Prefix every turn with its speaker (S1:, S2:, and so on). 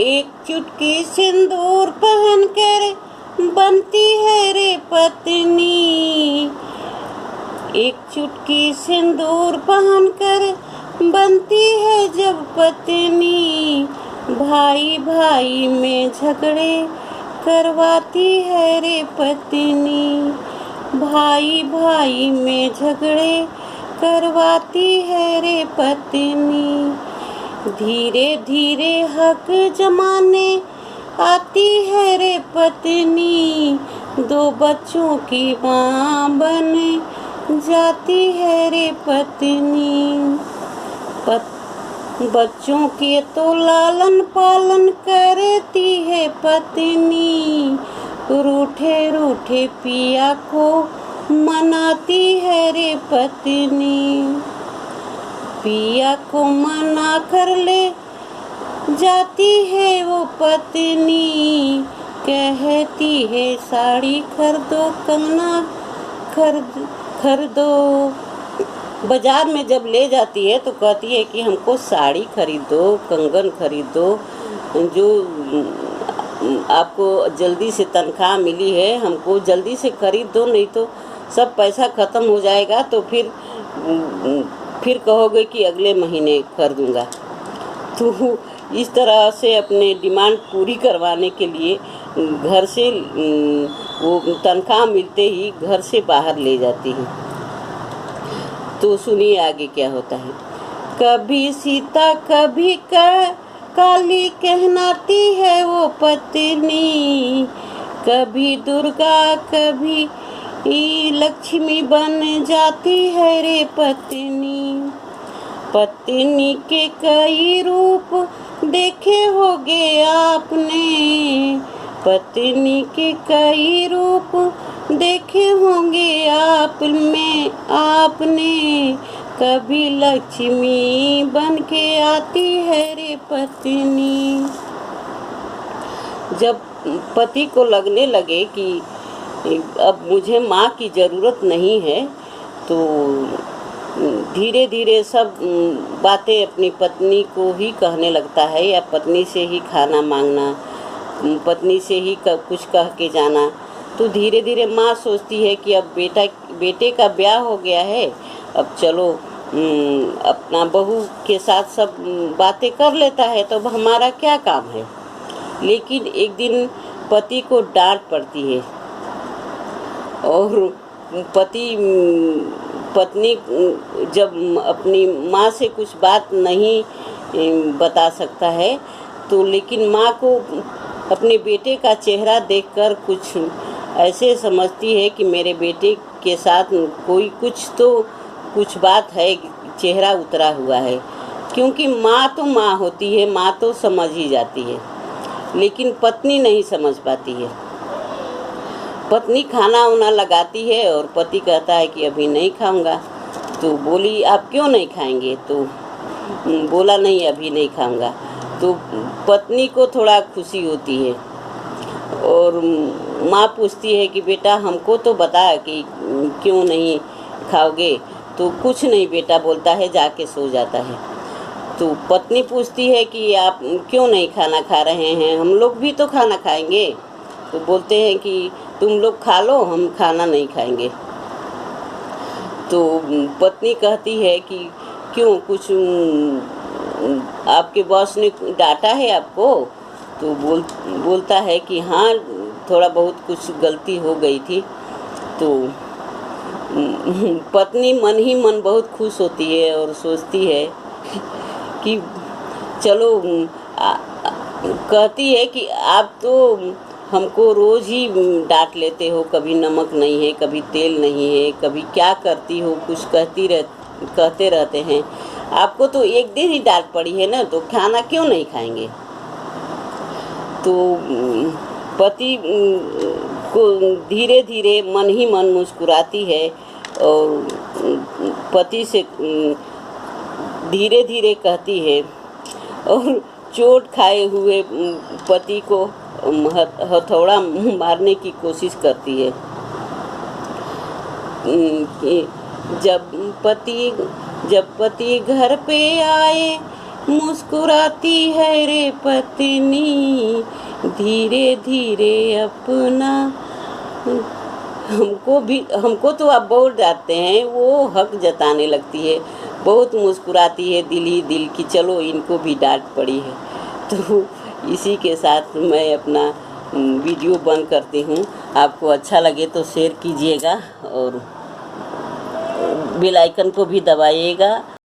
S1: एक चुटकी सिंदूर पहन कर बनती है रे पत्नी। एक चुटकी सिंदूर पहन कर बनती है जब पत्नी। भाई भाई में झगड़े करवाती है रे पत्नी। भाई भाई में झगड़े करवाती है रे पत्नी। धीरे धीरे हक जमाने आती है रे पत्नी। दो बच्चों की माँ बन जाती है रे पत्नी। बच्चों के तो लालन पालन करती है पत्नी। रूठे रूठे पिया को मनाती है रे पत्नी। पिया को मना कर ले जाती है वो पत्नी। कहती है साड़ी खरीदो, कंगना खरीदो। बाजार में जब ले जाती है तो कहती है कि हमको साड़ी खरीदो, कंगन खरीदो, जो आपको जल्दी से तनख्वाह मिली है हमको जल्दी से खरीद दो, नहीं तो सब पैसा ख़त्म हो जाएगा तो फिर कहोगे कि अगले महीने कर दूँगा। तो इस तरह से अपने डिमांड पूरी करवाने के लिए घर से वो तनख्वाह मिलते ही घर से बाहर ले जाती है। तो सुनिए आगे क्या होता है। कभी सीता कभी काली कहनाती है वो पत्नी। कभी दुर्गा कभी लक्ष्मी बन जाती है रे पत्नी। पत्नी के कई रूप देखे होगे आपने। पत्नी के कई रूप देखे होंगे आपने। कभी लक्ष्मी बन के आती है रे पत्नी। जब पति को लगने लगे कि अब मुझे माँ की ज़रूरत नहीं है तो धीरे धीरे सब बातें अपनी पत्नी को ही कहने लगता है, या पत्नी से ही खाना मांगना, पत्नी से ही कुछ कह के जाना। तो धीरे धीरे माँ सोचती है कि अब बेटे का ब्याह हो गया है, अब चलो अपना बहू के साथ सब बातें कर लेता है, तो अब हमारा क्या काम है। लेकिन एक दिन पति को डांट पड़ती है और पत्नी जब अपनी माँ से कुछ बात नहीं बता सकता है तो लेकिन माँ को अपने बेटे का चेहरा देखकर कुछ ऐसे समझती है कि मेरे बेटे के साथ कुछ बात है, चेहरा उतरा हुआ है। क्योंकि माँ तो माँ होती है, माँ तो समझ ही जाती है, लेकिन पत्नी नहीं समझ पाती है। पत्नी खाना उना लगाती है और पति कहता है कि अभी नहीं खाऊंगा। तो बोली आप क्यों नहीं खाएंगे, तो बोला नहीं अभी नहीं खाऊंगा। तो पत्नी को थोड़ा खुशी होती है और माँ पूछती है कि बेटा हमको तो बता कि क्यों नहीं खाओगे। तो कुछ नहीं बेटा बोलता है, जाके सो जाता है। तो पत्नी पूछती है कि आप क्यों नहीं खाना खा रहे हैं, हम लोग भी तो खाना खाएंगे। तो बोलते हैं कि तुम लोग खा लो, हम खाना नहीं खाएंगे। तो पत्नी कहती है कि क्यों, कुछ आपके बॉस ने डांटा है आपको। तो बोलता है कि हाँ थोड़ा बहुत कुछ गलती हो गई थी। तो पत्नी मन ही मन बहुत खुश होती है और सोचती है कि चलो कहती है कि आप तो हमको रोज़ ही डांट लेते हो, कभी नमक नहीं है, कभी तेल नहीं है, कभी क्या करती हो, कुछ कहते रहते हैं। आपको तो एक दिन ही डांट पड़ी है ना, तो खाना क्यों नहीं खाएंगे। तो पति को धीरे धीरे मन ही मन मुस्कुराती है और पति से धीरे धीरे कहती है और चोट खाए हुए पति को हथौड़ा मारने की कोशिश करती है। जब पति घर पे आए मुस्कुराती है रे पत्नी धीरे धीरे अपना। हमको तो आप बोल जाते हैं, वो हक जताने लगती है, बहुत मुस्कुराती है दिल ही दिल की, चलो इनको भी डांट पड़ी है। तो इसी के साथ मैं अपना वीडियो बंद करती हूँ। आपको अच्छा लगे तो शेयर कीजिएगा और बेल आइकन को भी दबाइएगा।